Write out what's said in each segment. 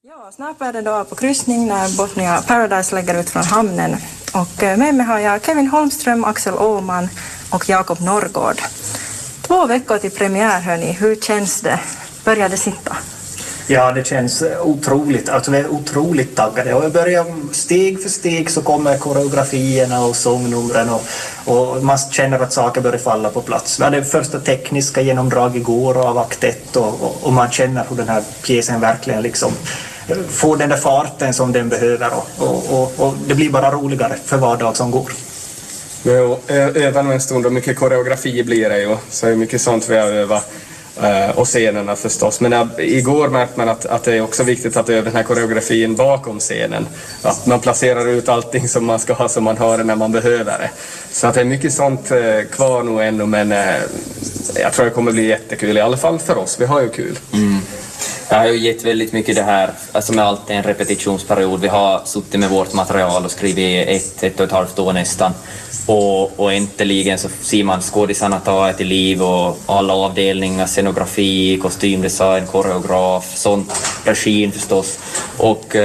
Ja, snart är det då på kryssning när Botnia Paradise lägger ut från hamnen. Och med mig har jag Kevin Holmström, Axel Åhman och Jakob Norrgård. 2 veckor till premiär, hörni. Hur känns det? Börjar det sitta? Ja, det känns otroligt. Alltså vi är otroligt taggade. Och jag börjar steg för steg så kommer koreografierna och sångnumren och man känner att saker börjar falla på plats. Vi hade första tekniska genomdrag igår av akt 1 och man känner hur den här pjäsen verkligen liksom får den där farten som den behöver och det blir bara roligare för var dag som går. Vi har övat en stund och mycket koreografi blir det ju, så det är mycket sånt vi har övat. Och scenerna förstås. Men igår märkte man att det är också viktigt att öva den här koreografin bakom scenen. Att man placerar ut allting som man ska ha så man har det när man behöver det. Så att det är mycket sånt kvar nu ännu, men jag tror det kommer bli jättekul, i alla fall för oss. Vi har ju kul. Jag har ju gett väldigt mycket det här, alltså med allt en repetitionsperiod. Vi har suttit med vårt material och skrivit ett och ett halvt år nästan. Och äntligen så ser man skådisarna ta ett i liv och alla avdelningar, scenografi, kostymdesign, koreograf, sånt, regin förstås. Och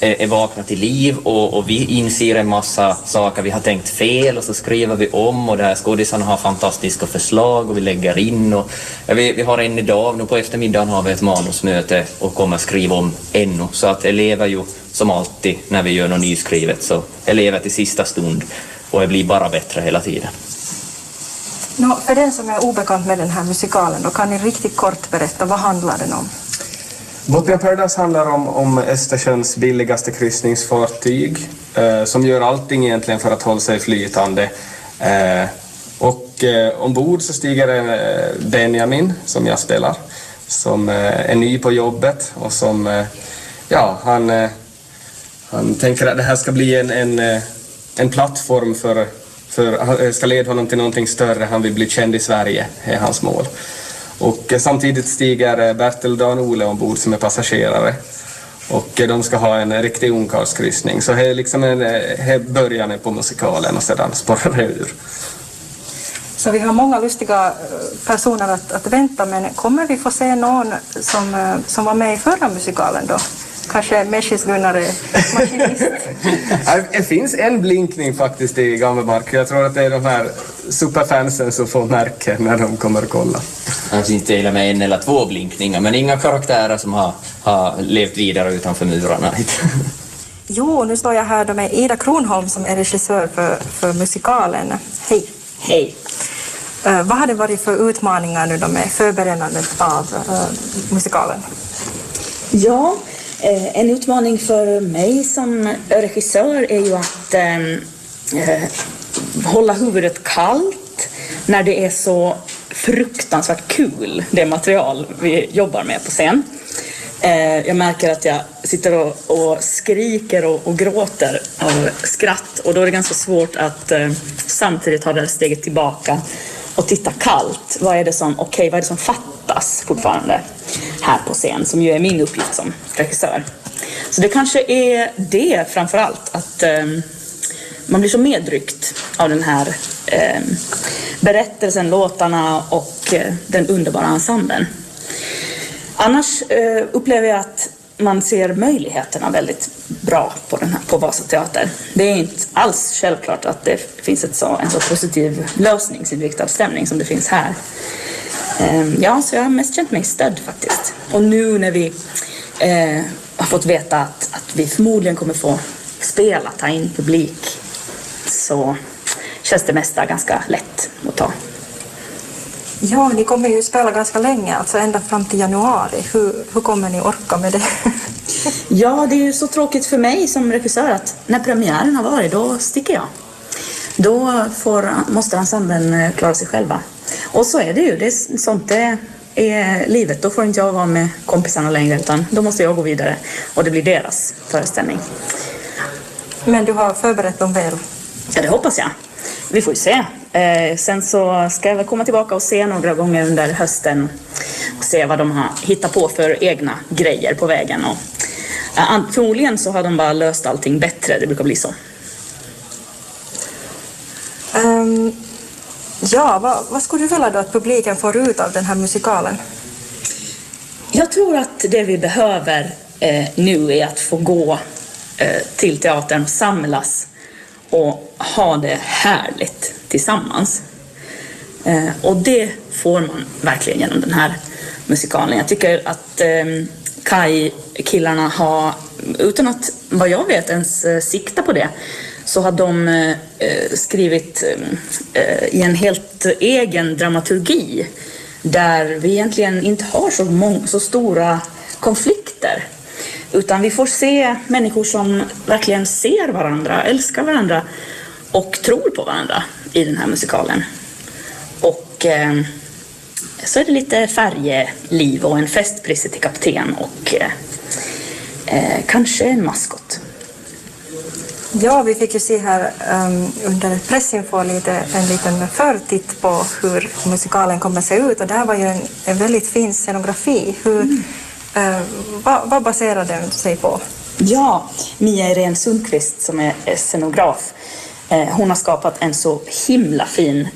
är vakna till liv och vi inser en massa saker vi har tänkt fel och så skriver vi om och där skådisarna har fantastiska förslag och vi lägger in och vi har en idag, nu på eftermiddagen har vi ett manusmöte och kommer skriva om ännu, så att elever ju som alltid när vi gör något nyskrivet så elever till sista stund och det blir bara bättre hela tiden. För den som är obekant med den här musikalen, då kan ni riktigt kort berätta, vad handlar den om? Botnia Paradise handlar om Östersjöns billigaste kryssningsfartyg som gör allting egentligen för att hålla sig flytande. Och ombord så stiger Benjamin, som jag spelar, som är ny på jobbet och som, han tänker att det här ska bli en plattform för ska leda honom till någonting större. Han vill bli känd i Sverige, är hans mål. Och samtidigt stiger Bertil Dan-Ole ombord som är passagerare. Och de ska ha en riktig ungkarlskryssning. Så det är liksom början på musikalen och sedan spårar det ur. Så vi har många lustiga personer att vänta, men kommer vi få se någon som var med i förra musikalen då? Kanske Meshisgunnare, maskinist? Det finns en blinkning faktiskt i Gammelmark. Jag tror att det är de här superfansen som får märke när de kommer att kolla. Det finns till och med 1 eller 2 blinkningar, men inga karaktärer som har levt vidare utanför murarna. Jo, nu står jag här då med Ida Kronholm som är regissör för musikalen. Hej! Hej! Vad har det varit för utmaningar nu då med förberedandet av musikalen? Ja, en utmaning för mig som regissör är ju att hålla huvudet kallt när det är så fruktansvärt kul, det material vi jobbar med på scen. Jag märker att jag sitter och skriker och gråter av skratt, och då är det ganska svårt att samtidigt ha det här steget tillbaka och titta kallt. Vad är det som fattas fortfarande här på scen, som ju är min uppgift som regissör. Så det kanske är det framför allt, att man blir så medryckt av den här berättelsen, låtarna och den underbara ensemblen. Annars upplever jag att man ser möjligheterna väldigt bra på Vasa teater. Det är inte alls självklart att det finns en så positiv lösningsinriktad stämning som det finns här. Så jag har mest känt mig stödd faktiskt. Och nu när vi har fått veta att vi förmodligen kommer få spela, ta in publik, så känns det mesta ganska lätt att ta. Ja, ni kommer ju spela ganska länge, alltså ända fram till januari. Hur kommer ni orka med det? Ja, det är ju så tråkigt för mig som regissör att när premiären har varit, då sticker jag. Då måste ensemblen klara sig själva. Och så är det ju, det är sånt det är livet. Då får inte jag vara med kompisarna längre, utan då måste jag gå vidare. Och det blir deras föreställning. Men du har förberett dem väl? Ja, det hoppas jag. Vi får ju se. Sen så ska jag väl komma tillbaka och se några gånger under hösten och se vad de har hittat på för egna grejer på vägen. Och förmodligen så har de bara löst allting bättre, det brukar bli så. Vad skulle du vilja då att publiken får ut av den här musikalen? Jag tror att det vi behöver nu är att få gå till teatern, samlas och ha det härligt tillsammans. Och det får man verkligen genom den här musikalen. Jag tycker att Kaj-killarna har, utan att vad jag vet ens sikta på det, så har de skrivit i en helt egen dramaturgi där vi egentligen inte har så stora konflikter, utan vi får se människor som verkligen ser varandra, älskar varandra och tror på varandra i den här musikalen. Och så är det lite färjeliv och en festpris till kapten och kanske en maskot. Ja, vi fick ju se här under pressinfo en liten förtitt på hur musikalen kommer att se ut, och det här var ju en väldigt fin scenografi. Vad baserar den sig på? Ja, Mia Irene Sundqvist som är scenograf, hon har skapat en så himla fin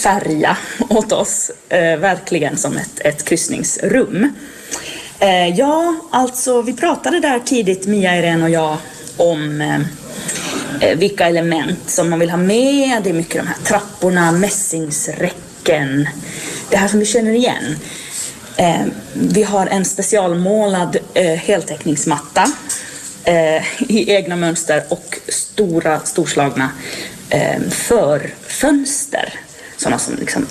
färja åt oss, verkligen som ett kryssningsrum. Ja, alltså vi pratade där tidigt, Mia Irene och jag, om vilka element som man vill ha med. Det är mycket de här trapporna, mässingsräcken, det här som vi känner igen. Vi har en specialmålad heltäckningsmatta i egna mönster och storslagna förfönster, sådana som liksom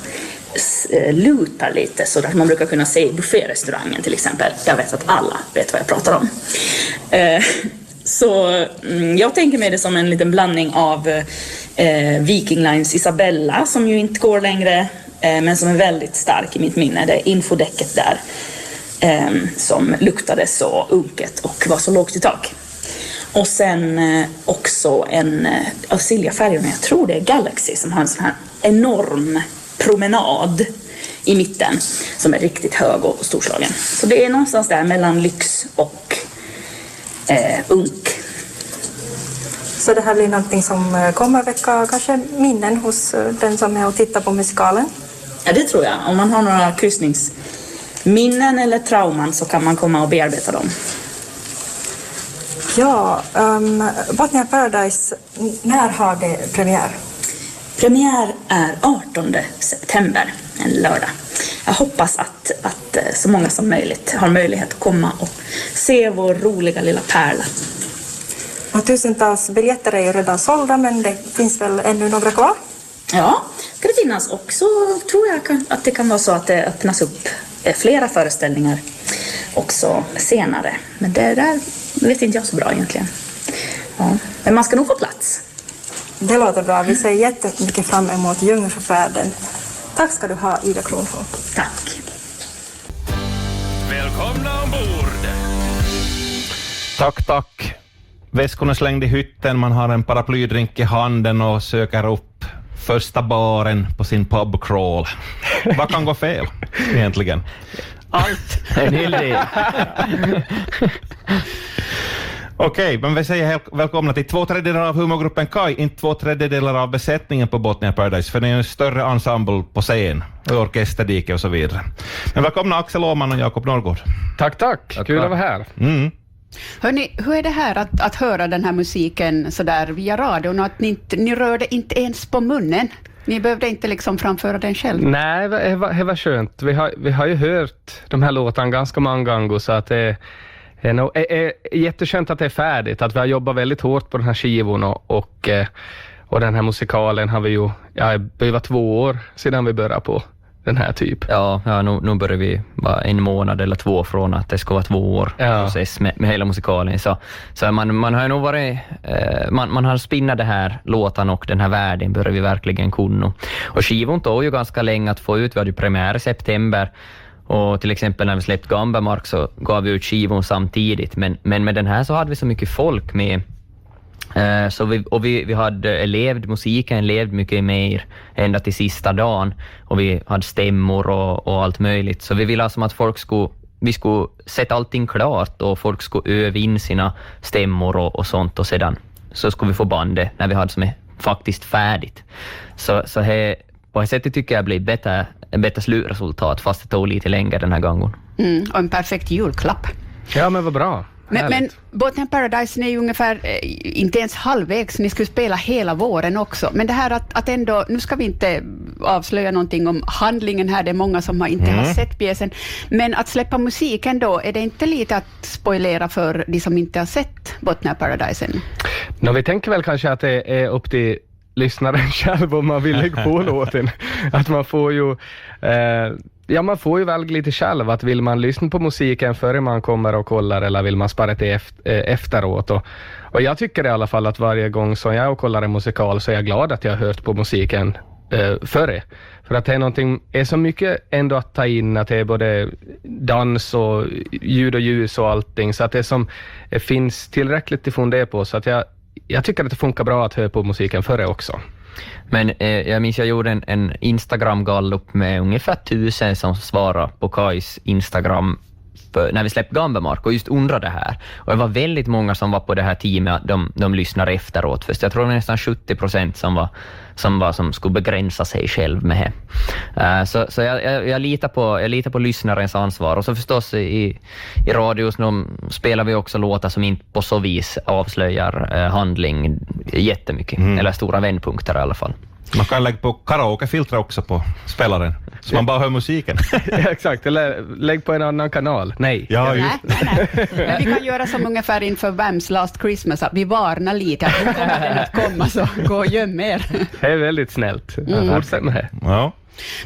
lutar lite, så att man brukar kunna se i bufférestaurangen till exempel. Jag vet att alla vet vad jag pratar om. Så jag tänker mig det som en liten blandning av Viking Lines Isabella, som ju inte går längre, men som är väldigt stark i mitt minne. Det är infodäcket där som luktade så unket och var så lågt i tak. Och sen också en av Silja-färgerna, jag tror det är Galaxy, som har en sån här enorm promenad i mitten som är riktigt hög och storslagen. Så det är någonstans där mellan lyx och unk. Så det här blir någonting som kommer väcka kanske minnen hos den som är och tittar på musikalen? Ja, det tror jag. Om man har några kryssningsminnen eller trauman så kan man komma och bearbeta dem. Ja, Botnia Paradise, när har det premiär? Premiär är 18 september, en lördag. Jag hoppas att så många som möjligt har möjlighet att komma och se vår roliga lilla pärla. Och tusentals biljetter är ju redan sålda, men det finns väl ännu några kvar? Ja, ska det finnas också, tror jag att det kan vara så att det öppnas upp flera föreställningar också senare. Men det där vet inte jag så bra egentligen. Ja. Men man ska nog få plats. Det låter bra. Vi ser jättemycket fram emot Jungfrufärden. Tack ska du ha, Ida Kronfåhl. Tack. Välkomna ombord! Tack. Väskorna slängd i hytten, man har en paraplydrink i handen och söker upp första baren på sin pubcrawl. Vad kan gå fel egentligen? Allt. En hel del. Okej, men vi säger välkomna till 2/3 av humorgruppen Kaj, inte 2/3 av besättningen på Botnia Paradise, för det är en större ensemble på scen, orkesterdike och så vidare. Men välkomna Axel Åman och Jakob Norrgård. Tack. Kul att vara här. Hörrni, hur är det här att höra den här musiken så där via radion och att ni rörde inte ens på munnen? Ni behövde inte liksom framföra den själv? Nej, det var skönt. Vi har ju hört de här låtarna ganska många gånger, så att det är jätteskönt att det är färdigt. Att vi har jobbat väldigt hårt på den här skivan och den här musikalen har vi ju, det var 2 år sedan vi började på den här typ. Ja, nu börjar vi bara 1 månad eller 2 från att det ska vara 2 år process med hela musikalen. Så man har ju nog varit, man har spinnat det här låtan och den här världen börjar vi verkligen kunna. Och skivan tog ju ganska länge att få ut. Vi hade ju premiär i september. Och till exempel när vi släppte Gambamark så gav vi ut skivan samtidigt. Men med den här så hade vi så mycket folk med. Så vi hade musiken levde mycket mer ända till sista dagen. Och vi hade stämmor och allt möjligt. Så vi ville som att vi skulle sätta allting klart och folk skulle öva in sina stämmor och sånt. Och sedan så skulle vi få bandet när vi hade som är faktiskt färdigt. Så här, på ett sätt tycker jag blir bättre slutresultat, fast det tog lite längre den här gången. Och en perfekt julklapp. Ja, men vad bra. Men Botnian Paradise, ni är ju ungefär inte ens halvvägs, ni skulle spela hela våren också. Men det här att ändå, nu ska vi inte avslöja någonting om handlingen här, det är många som inte har sett pjäsen. Men att släppa musiken då, är det inte lite att spoilera för de som inte har sett Botnian Paradise än? Vi tänker väl kanske att det är upp till lyssnaren själv om man vill lägga på låten. Att man får ju... man får ju välja lite själv att vill man lyssna på musiken före man kommer och kollar eller vill man spara till efteråt. Och jag tycker i alla fall att varje gång som jag kollar en musikal så är jag glad att jag har hört på musiken före. För att det är så mycket ändå att ta in, att det är både dans och ljud och ljus och allting. Så att det som finns tillräckligt ifrån det på, så att jag tycker att det funkar bra att höra på musiken före också. Men jag minns jag gjorde en Instagram-gallup med ungefär 1000 som svarade på Kais Instagram när vi släppte Gambemark och just undrade det här. Och det var väldigt många som var på det här teamet, de lyssnar efteråt. För jag tror det var nästan 70% som skulle begränsa sig själv med det. Så jag litar på lyssnarens ansvar. Och så förstås i radios spelar vi också låtar som inte på så vis avslöjar handling jättemycket. Eller stora vändpunkter i alla fall. Man kan lägga på karaokefilter också på spelaren, så man bara hör musiken. Ja, exakt, eller lägg på en annan kanal. Nej. Ja, just. Nej. Men vi kan göra som ungefär inför Vams Last Christmas, att vi varnar lite att nu kommer den att komma, så gå och göm er. Det är väldigt snällt. Fortsätt med det. Ja.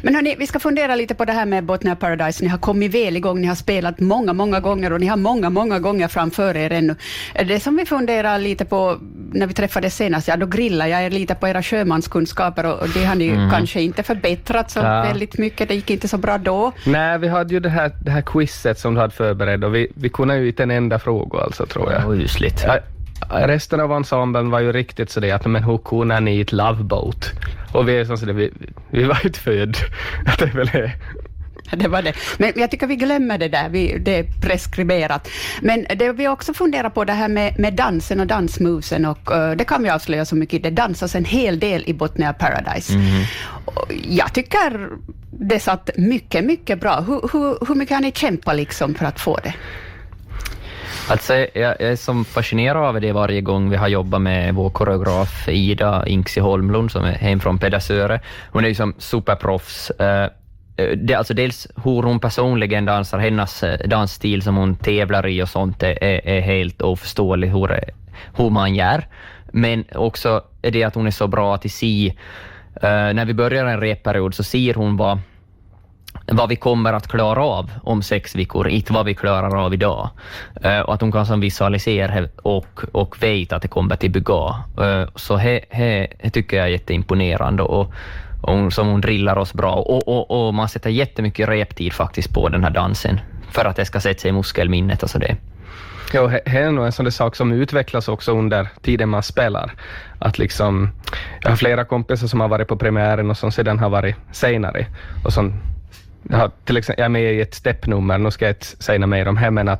Men hörni, vi ska fundera lite på det här med Botnian Paradise. Ni har kommit väl igång, ni har spelat många gånger och ni har många gånger framför er ännu. Det som vi funderar lite på när vi träffades senast, då grillar jag er lite på era sjömanskunskaper och det har ni kanske inte förbättrat så väldigt mycket. Det gick inte så bra då. Nej, vi hade ju det här quizet som du hade förberett och vi kunde ju inte en enda fråga alltså, tror jag. Usligt. Resten av ensemblen var ju riktigt så det att men hur kunde ni ett loveboat? Och vi är som så det, vi var ju född. Det är väl det. Det var det. Men jag tycker vi glömmer det där. Det är preskriberat. Men det vi också funderar på det här med dansen och dansmovesen. Och det kan vi avslöja så mycket. Det dansas en hel del i Botnian Paradise. Jag tycker det satt mycket bra. Hur mycket har ni kämpat liksom för att få det? Alltså, jag är som fascinerad av det varje gång vi har jobbat med vår koreograf Ida Inksi Holmlund som är hem från Pedasöre. Hon är ju som superproffs. Alltså dels hur hon personligen dansar, hennes dansstil som hon tävlar i och sånt är helt oförståelig hur man gör. Men också är det att hon är så bra att se när vi börjar en repperiod så ser hon vad vi kommer att klara av om 6 veckor, inte vad vi klarar av idag. Och att hon kan som visualisera och vet att det kommer till bygga. Så det tycker jag är jätteimponerande och hon drillar oss bra. Och man sätter jättemycket reptid faktiskt på den här dansen för att det ska sätta sig i muskelminnet och så det. Ja, det är nog en sån där sak som utvecklas också under tiden man spelar. Att liksom, jag har flera kompisar som har varit på premiären och som sedan har varit senare. Och som till exempel, jag är med i ett steppnummer, nu ska jag inte säga mer om det,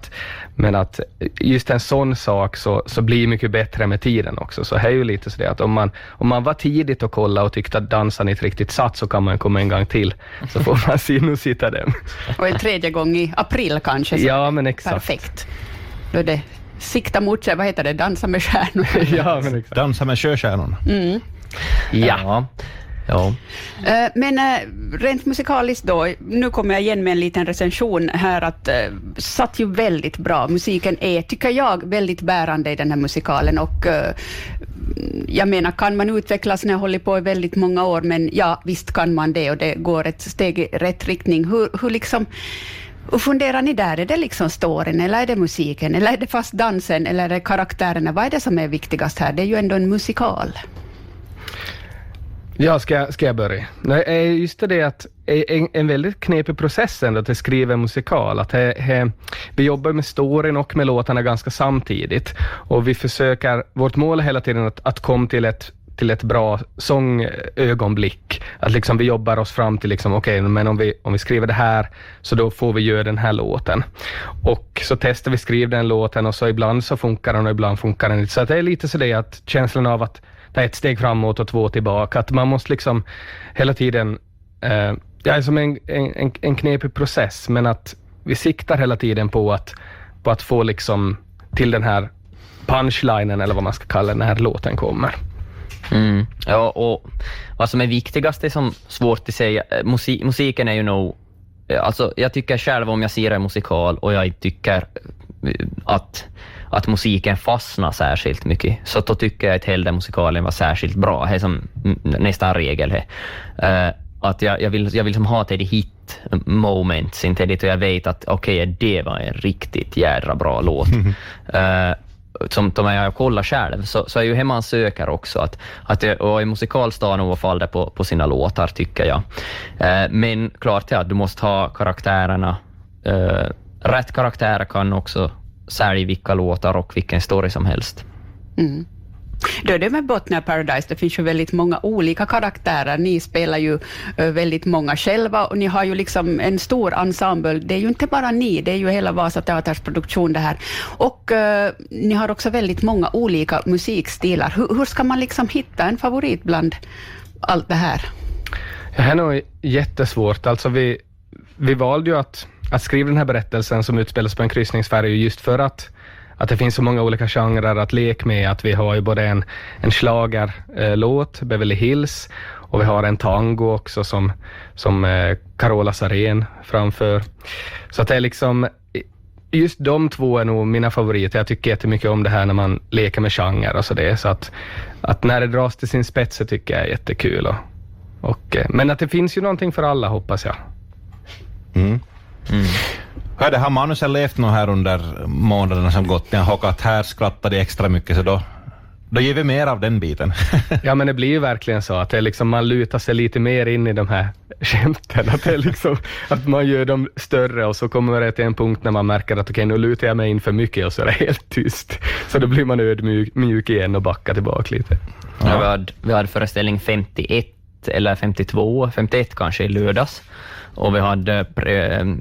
men att just en sån sak så blir mycket bättre med tiden också. Så det är ju lite så det att om man var tidigt och kolla och tyckte att dansen inte riktigt satt så kan man komma en gång till. Så får man se nu sitta den. Och en tredje gång i april kanske. Ja, men exakt. Perfekt. Då är det sikta mot sig, vad heter det? Dansa med stjärnorna. Ja, men exakt. Dansa med sjöstjärnorna. Ja. Men rent musikaliskt då, nu kommer jag igen med en liten recension här att satt ju väldigt bra. Musiken är, tycker jag, väldigt bärande i den här musikalen och jag menar, kan man utvecklas när jag håller på i väldigt många år, men ja, visst kan man det och det går ett steg i rätt riktning. Hur liksom, och funderar ni där, är det liksom storyn eller är det musiken eller är det fast dansen eller är det karaktärerna? Vad är det som är viktigast här? Det är ju ändå en musikal. Ja, ska jag börja? Nej, just det att en väldigt knepig process ändå att skriva en musikal. Att vi jobbar med storyn och med låtarna ganska samtidigt. Och vi försöker, vårt mål är hela tiden att komma till ett bra sångögonblick. Att liksom vi jobbar oss fram till liksom, okej, men om vi skriver det här så då får vi göra den här låten. Och så testar vi skriva den låten och så ibland så funkar den och ibland funkar den inte. Så att det är lite så det att känslan av att det är ett steg framåt och 2 tillbaka. Att man måste liksom hela tiden, det är som en knepig process, men att vi siktar hela tiden på att på att få liksom till den här punchlinen eller vad man ska kalla den här låten kommer. Ja, och vad som är viktigast är som svårt att säga. Musiken är ju nog, alltså jag tycker själv om jag ser en musikal och jag tycker att musiken fastnar särskilt mycket, så då tycker jag att hela musikalen var särskilt bra. Det är som nästan regel att jag vill som ha till det hit moments, inte det, och jag vet att okej, det var en riktigt jädra bra låt. Som jag kollar själv, så är ju hemma man söker också och i musikalstan överfall det på sina låtar, tycker jag. Men klart du måste ha karaktärerna. Rätt karaktärer kan också sälja vilka låtar och vilken story som helst. Då är det med Botnia Paradise, det finns ju väldigt många olika karaktärer. Ni spelar ju väldigt många själva och ni har ju liksom en stor ensemble. Det är ju inte bara ni, det är ju hela Vasa Teaters produktion det här. Och ni har också väldigt många olika musikstilar. Hur ska man liksom hitta en favorit bland allt det här? Det här är nog jättesvårt. Alltså vi valde ju att skriva den här berättelsen som utspelas på en kryssningsfärja just för att det finns så många olika genrer att leka med. Att vi har ju både en schlagerlåt, Beverly Hills, och vi har en tango också som Carola Sarén framför. Så att det är liksom, just de två är nog mina favoriter. Jag tycker jättemycket om det här när man leker med genre och så det. Så att när det dras till sin spets så tycker jag är jättekul. Men att det finns ju någonting för alla, hoppas jag. Hur har manuset levt nog här under månaderna som gått? Jag har att här skrattade extra mycket, så då ger vi mer av den biten. Ja, men det blir ju verkligen så att det är liksom, man lutar sig lite mer in i de här skämten. Att det är liksom, att man gör dem större och så kommer det till en punkt när man märker att okej, nu lutar jag mig in för mycket och så är det helt tyst. Så då blir man ödmjuk igen och backar tillbaka lite. Ja, vi hade föreställning 51 eller 51 kanske i lördags. Och vi hade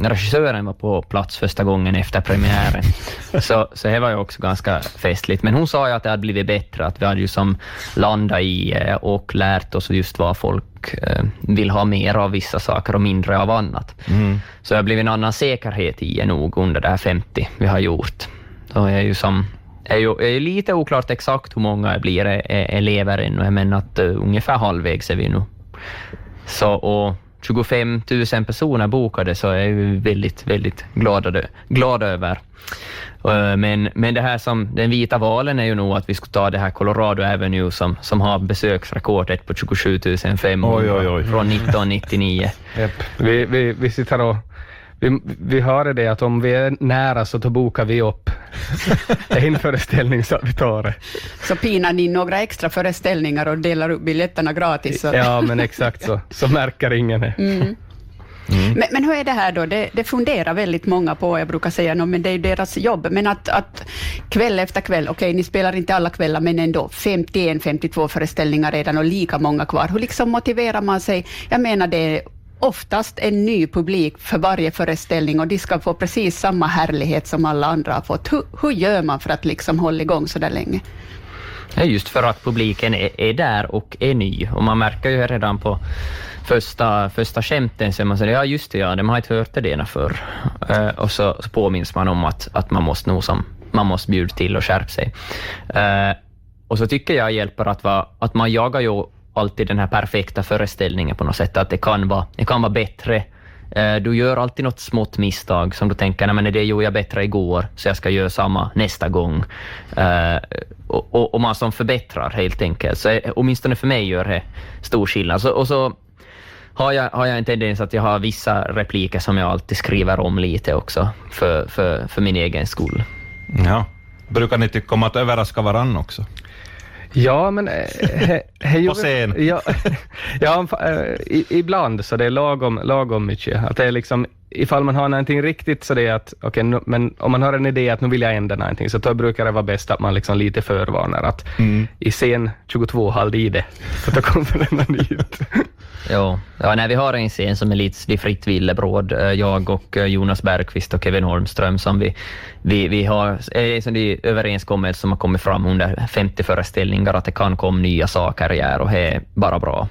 regissören var på plats första gången efter premiären. Så det var ju också ganska festligt. Men hon sa ju att det hade blivit bättre. Att vi hade ju som landat i och lärt oss just vad folk vill ha mer av vissa saker och mindre av annat. Så det har blivit en annan säkerhet i nog under det här 50 vi har gjort. Så är ju som... är ju lite oklart exakt hur många blir elever ännu. Men att ungefär halvvägs är vi nu. Så och 25 000 personer bokade, så är jag ju väldigt, väldigt glad över. Men det här som den vita valen är ju nog att vi ska ta det här Colorado Avenue som har besöksrekordet på 27 500 från 1999. Yep. Vi sitter och vi hör det att om vi är nära så då bokar vi upp en föreställning så vi tar det. Så pinar ni några extra föreställningar och delar upp biljetterna gratis? Så. Ja, men exakt så märker ingen det. Men hur är det här då? Det funderar väldigt många på, jag brukar säga, men det är ju deras jobb. Men att kväll efter kväll, okej, ni spelar inte alla kvällar, men ändå 51-52 föreställningar redan och lika många kvar. Hur liksom motiverar man sig? Jag menar, det är oftast en ny publik för varje föreställning och de ska få precis samma härlighet som alla andra har fått. Hur gör man för att liksom hålla igång så där länge? Ja, just för att publiken är där och är ny. Och man märker ju redan på första skämten så man säger, ja just det, de har inte hört det förr. Och så påminns man om att man måste bjuda till och skärpa sig. Och så tycker jag hjälper att man jagar ju alltid den här perfekta föreställningen på något sätt, att det kan vara bättre. Du gör alltid något smått misstag som du tänker, nej men det gjorde jag bättre igår så jag ska göra samma nästa gång. Och man som förbättrar helt enkelt. Så åtminstone för mig gör det stor skillnad. Och så har jag en tendens att jag har vissa repliker som jag alltid skriver om lite också för min egen skull. Ja. Brukar ni tycka om att överraska varann också? Ja, men på scen. Ibland så det är lagom mycket. Att det är liksom, ifall man har någonting riktigt så det är att men om man har en idé att nu vill jag ändra någonting, så då brukar det vara bäst att man liksom lite förvarnar att i scen 22 halv i det, så då kommer den nytt. Ja, när vi har en scen som är lite fritt villebråd, jag och Jonas Bergqvist och Kevin Holmström, som vi har en sån överenskommelse som har kommit fram under 50 föreställningar att det kan komma nya saker här och det är bara bra.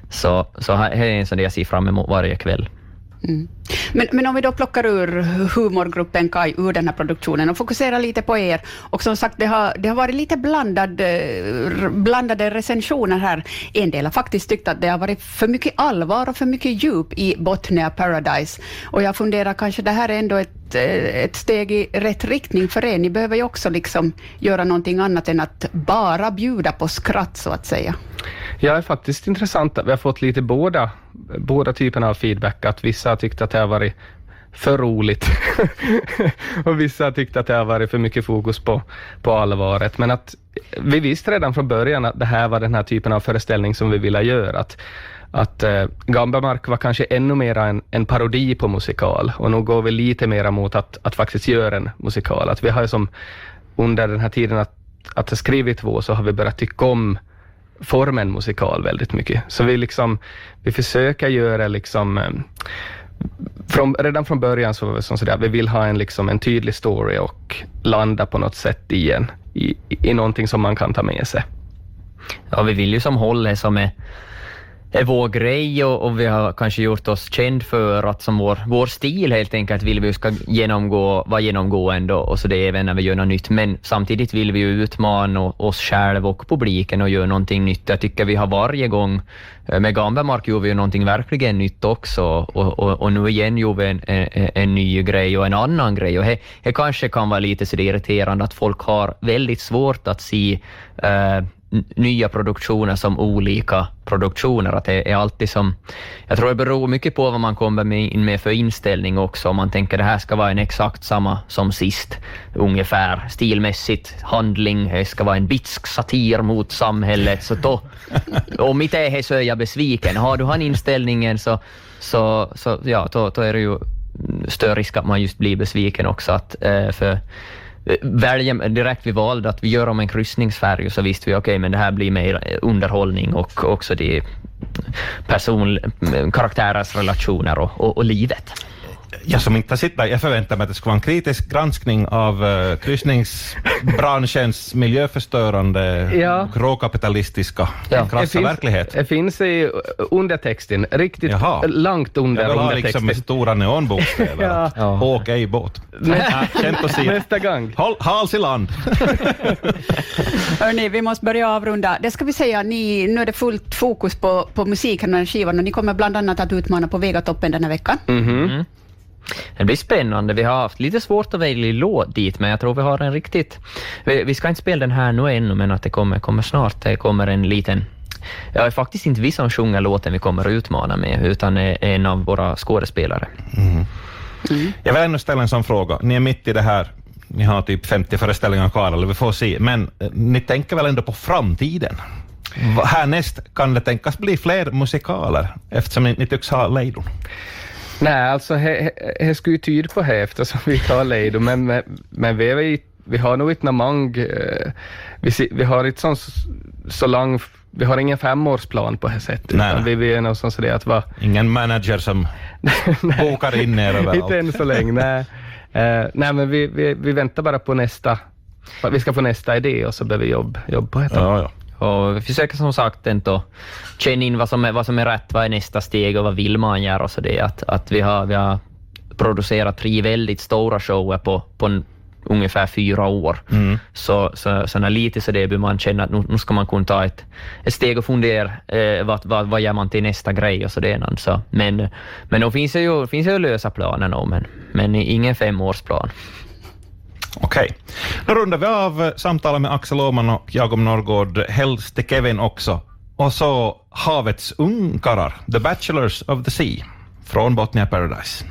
Så här är en sån jag ser fram emot varje kväll. Men om vi då plockar ur humorgruppen Kaj ur den här produktionen och fokuserar lite på er, och som sagt det har varit lite blandade recensioner här. En del har faktiskt tyckt att det har varit för mycket allvar och för mycket djup i Botnia Paradise, och jag funderar kanske det här är ändå ett steg i rätt riktning för er. Ni behöver ju också liksom göra någonting annat än att bara bjuda på skratt så att säga. Ja, det är faktiskt intressant att vi har fått lite båda typerna av feedback. Att vissa har tyckt att det har varit för roligt och vissa har tyckt att det har varit för mycket fokus på allvaret. Men att vi visste redan från början att det här var den här typen av föreställning som vi ville göra. Att Gambamark var kanske ännu mer en parodi på musikal, och nu går vi lite mer mot att faktiskt göra en musikal. Att vi har ju som under den här tiden att ha skrivit två, så har vi börjat tycka om formen musikal väldigt mycket. Så vi försöker göra redan från början så var det som sådär, vi vill ha en tydlig story och landa på något sätt i någonting som man kan ta med sig. Ja, vi vill ju som hålla som är vår grej, och vi har kanske gjort oss känd för att som vår stil helt enkelt vill vi ska vara genomgående, och så det är även när vi gör något nytt, men samtidigt vill vi ju utmana oss själva och publiken och göra någonting nytt. Jag tycker vi har varje gång med Gambamark gjorde vi ju någonting verkligen nytt också, och nu igen gjorde vi en ny grej och en annan grej, och det kanske kan vara lite så irriterande att folk har väldigt svårt att se nya produktioner som olika produktioner, att det är alltid som, jag tror det beror mycket på vad man kommer in med för inställning också. Om man tänker det här ska vara en exakt samma som sist ungefär stilmässigt, handling, det ska vara en bitsk satir mot samhället, så då om inte är det så är jag besviken. Har du han inställningen så ja, då är det ju större risk att man just blir besviken också, att för direkt vi valde att vi gör om en kryssningsfärg, så visste vi okej, men det här blir mer underhållning och också det karaktärers relationer och livet. Jag som inte sitter där, jag förväntar mig att det ska vara en kritisk granskning av kryssningsbranschens miljöförstörande och råkapitalistiska krassa verklighet. Det finns i undertexten, riktigt långt under undertexten. Jag vill ha liksom med stora neonbokstäver. Åk ej båt. Nästa gång. Hals i land. Hörrni, vi måste börja avrunda. Det ska vi säga, nu är det fullt fokus på musiken och skivan, och ni kommer bland annat att utmana på Vegatoppen den här veckan. Det blir spännande. Vi har haft lite svårt att välja låt dit, men jag tror vi har en riktigt... Vi ska inte spela den här nu ännu, men att det kommer snart. Det kommer en liten... Jag är faktiskt inte vi som sjunger låten vi kommer att utmana med, utan en av våra skådespelare. Jag vill ändå ställa en sån fråga. Ni är mitt i det här. Ni har typ 50 föreställningar kvar, eller vi får se. Men ni tänker väl ändå på framtiden? Härnäst kan det tänkas bli fler musikaler, eftersom ni tycks ha lejdon. Nej, alltså det skulle ju tyda på det eftersom vi tar lejdon, men vi har nog inte någon vi har inte så lång, vi har ingen 5-årsplan på det sättet. Nej. Vi är nog så att vara ingen manager som bokar in er överallt. Inte än så länge, nej. Nej, men vi väntar bara på nästa, vi ska få nästa idé, och så behöver vi jobb på det. Ja. Och vi försöker som sagt inte känna in vad som är rätt, vad är nästa steg och vad vill man göra, och så det att vi har producerat 3 väldigt stora shower på ungefär 4 år. Så när lite så det blir man känna att nu ska man kunna ta ett steg och fundera vad gör man till nästa grej, och så det är så. Men då finns det ju lösa planer men ingen 5-årsplan. Okej. Då rundar vi av samtalet med Axel Åman och Jakob Norrgård, helst till Kevin också. Och så Havets ungkarlar, The Bachelors of the Sea, från Botnia Paradise.